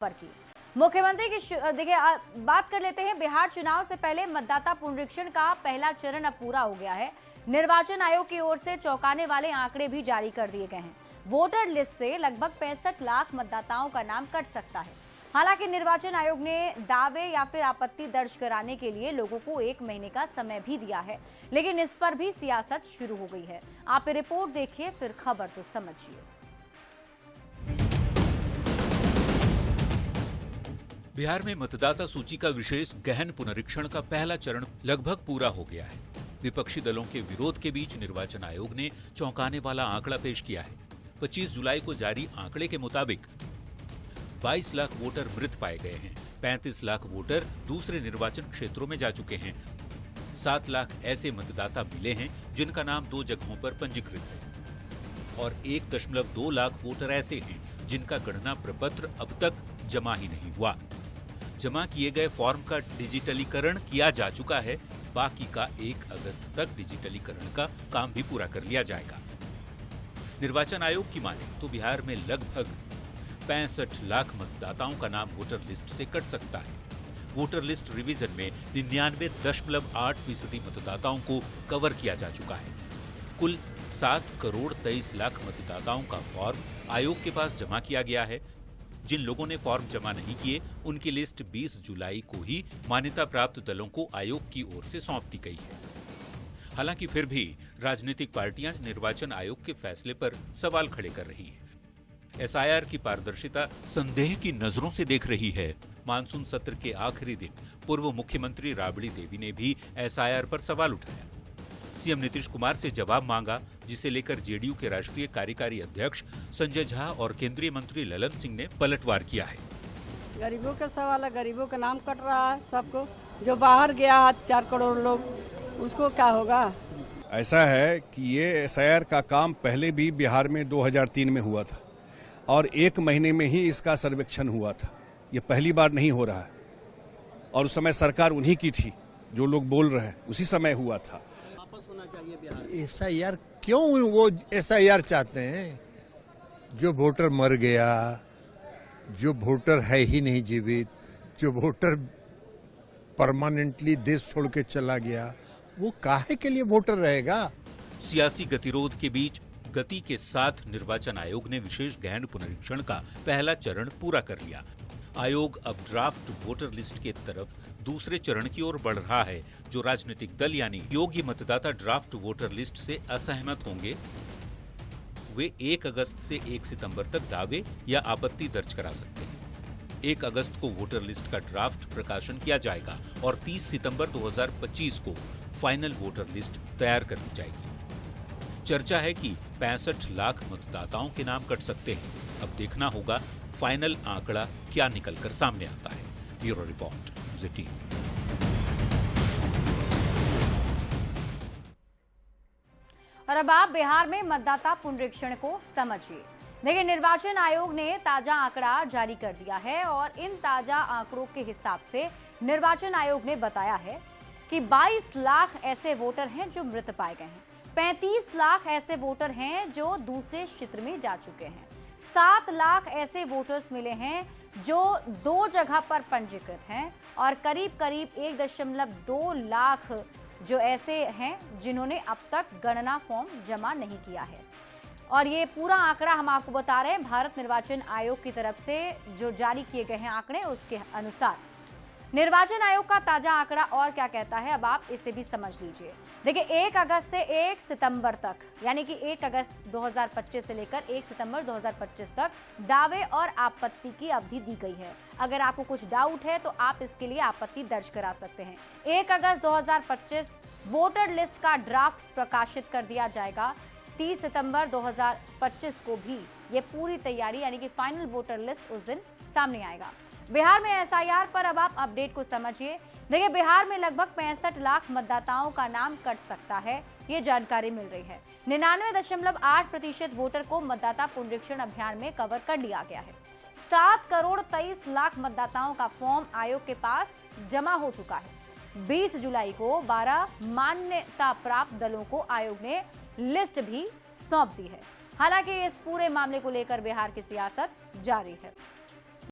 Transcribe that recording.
पर की मुख्यमंत्री की देखिए बात कर लेते हैं। बिहार चुनाव से पहले मतदाता पुनरीक्षण का पहला चरण अब पूरा हो गया है। निर्वाचन आयोग की ओर से चौंकाने वाले आंकड़े भी जारी कर दिए गए हैं। वोटर लिस्ट से लगभग 65 लाख मतदाताओं का नाम कट सकता है। हालांकि निर्वाचन आयोग ने दावे या फिर आपत्ति दर्ज कराने के लिए लोगों को 1 महीने का समय भी दिया है, लेकिन इस पर भी सियासत शुरू हो गई है। आप रिपोर्ट देखिए, फिर खबर तो समझिए। बिहार में मतदाता सूची का विशेष गहन पुनरीक्षण का पहला चरण लगभग पूरा हो गया है। विपक्षी दलों के विरोध के बीच निर्वाचन आयोग ने चौंकाने वाला आंकड़ा पेश किया है। 25 जुलाई को जारी आंकड़े के मुताबिक 22 लाख वोटर मृत पाए गए हैं। 35 लाख वोटर दूसरे निर्वाचन क्षेत्रों में जा चुके हैं। 7 लाख ऐसे मतदाता मिले हैं जिनका नाम 2 जगहों पर पंजीकृत है और 1.2 लाख वोटर ऐसे हैं जिनका गणना प्रपत्र अब तक जमा ही नहीं हुआ। जमा किए गए फॉर्म का डिजिटलीकरण किया जा चुका है। बाकी का 1 अगस्त तक डिजिटलीकरण का काम भी पूरा कर लिया जाएगा। निर्वाचन आयोग की माने तो बिहार में लगभग 65 लाख मतदाताओं का नाम वोटर लिस्ट से कट सकता है। वोटर लिस्ट रिवीजन में 99.8% मतदाताओं को कवर किया जा चुका है। कुल 7 करोड़ 23 लाख मतदाताओं का फॉर्म आयोग के पास जमा किया गया है। जिन लोगों ने फॉर्म जमा नहीं किए, उनकी लिस्ट 20 जुलाई को ही मान्यता प्राप्त दलों को आयोग की ओर से सौंप दी गई है। हालांकि फिर भी राजनीतिक पार्टियां निर्वाचन आयोग के फैसले पर सवाल खड़े कर रही हैं। एसआईआर की पारदर्शिता संदेह की नजरों से देख रही है। मानसून सत्र के आखिरी दिन पूर्व मुख्यमंत्री राबड़ी देवी ने भी एसआईआर पर सवाल उठाया। सीएम नीतीश कुमार से जवाब मांगा, जिसे लेकर जेडीयू के राष्ट्रीय कार्यकारी अध्यक्ष संजय झा और केंद्रीय मंत्री ललन सिंह ने पलटवार किया है। गरीबों का सवाल है, गरीबों का नाम कट रहा है। सबको जो बाहर गया 4 करोड़ लोग, उसको क्या होगा? ऐसा है कि ये एसआईआर का काम पहले भी बिहार में 2003 में हुआ था और 1 महीने में ही इसका सर्वेक्षण हुआ था। ये पहली बार नहीं हो रहा है और उस समय सरकार उन्हीं की थी, जो लोग बोल रहे हैं उसी समय हुआ था। एसआईआर क्यों वो एसआईआर चाहते हैं? जो वोटर मर गया, जो वोटर है ही नहीं जीवित, जो वोटर परमानेंटली देश छोड़ के चला गया, वो काहे के लिए वोटर रहेगा? सियासी गतिरोध के बीच गति के साथ निर्वाचन आयोग ने विशेष गहन पुनरीक्षण का पहला चरण पूरा कर लिया। आयोग अब ड्राफ्ट वोटर लिस्ट की तरफ दूसरे चरण की ओर बढ़ रहा है। जो राजनीतिक दल यानी योग्य मतदाता ड्राफ्ट वोटर लिस्ट से असहमत होंगे, वे 1 अगस्त से 1 सितंबर तक दावे या आपत्ति दर्ज करा सकते हैं। 1 अगस्त को वोटर लिस्ट का ड्राफ्ट प्रकाशन किया जाएगा और 30 सितंबर 2025 को फाइनल वोटर लिस्ट तैयार कर ली जाएगी। चर्चा है कि 65 लाख मतदाताओं के नाम कट सकते हैं। अब देखना होगा फाइनल आंकड़ा क्या निकलकर सामने आता है। ब्यूरो रिपोर्ट, ज़ेटी। और अब आप बिहार में मतदाता पुनरीक्षण को समझिए। देखिए, निर्वाचन आयोग ने ताजा आंकड़ा जारी कर दिया है और इन ताजा आंकड़ों के हिसाब से निर्वाचन आयोग ने बताया है कि 22 लाख ऐसे वोटर हैं जो मृत पाए गए हैं। 35 लाख ऐसे वोटर हैं जो दूसरे क्षेत्र में जा चुके हैं। 7 लाख ऐसे वोटर्स मिले हैं जो 2 जगह पर पंजीकृत हैं और करीब करीब 1.2 लाख जो ऐसे हैं जिन्होंने अब तक गणना फॉर्म जमा नहीं किया है। और ये पूरा आंकड़ा हम आपको बता रहे हैं भारत निर्वाचन आयोग की तरफ से जो जारी किए गए हैं आंकड़े, उसके अनुसार। निर्वाचन आयोग का ताजा आंकड़ा और क्या कहता है, अब आप इसे भी समझ लीजिए। देखिए, 1 अगस्त से 1 सितंबर तक, यानी कि 1 अगस्त 2025 से लेकर 1 सितंबर 2025 तक दावे और आपत्ति की अवधि दी गई है। अगर आपको कुछ डाउट है तो आप इसके लिए आपत्ति दर्ज करा सकते हैं। 1 अगस्त 2025 वोटर लिस्ट का ड्राफ्ट प्रकाशित कर दिया जाएगा। 30 सितंबर 2025 को भी ये पूरी तैयारी यानी कि फाइनल वोटर लिस्ट उस दिन सामने आएगा। बिहार में एसआईआर पर अब आप अपडेट को समझिए। देखिए, बिहार में लगभग 65 लाख मतदाताओं का नाम कट सकता है, ये जानकारी मिल रही है। 99.8% वोटर को मतदाता पुनरीक्षण अभियान में कवर कर लिया गया है। 7 करोड़ 23 लाख मतदाताओं का फॉर्म आयोग के पास जमा हो चुका है। 20 जुलाई को 12 मान्यता प्राप्त दलों को आयोग ने लिस्ट भी सौंप दी है। हालांकि इस पूरे मामले को लेकर बिहार की सियासत जारी है।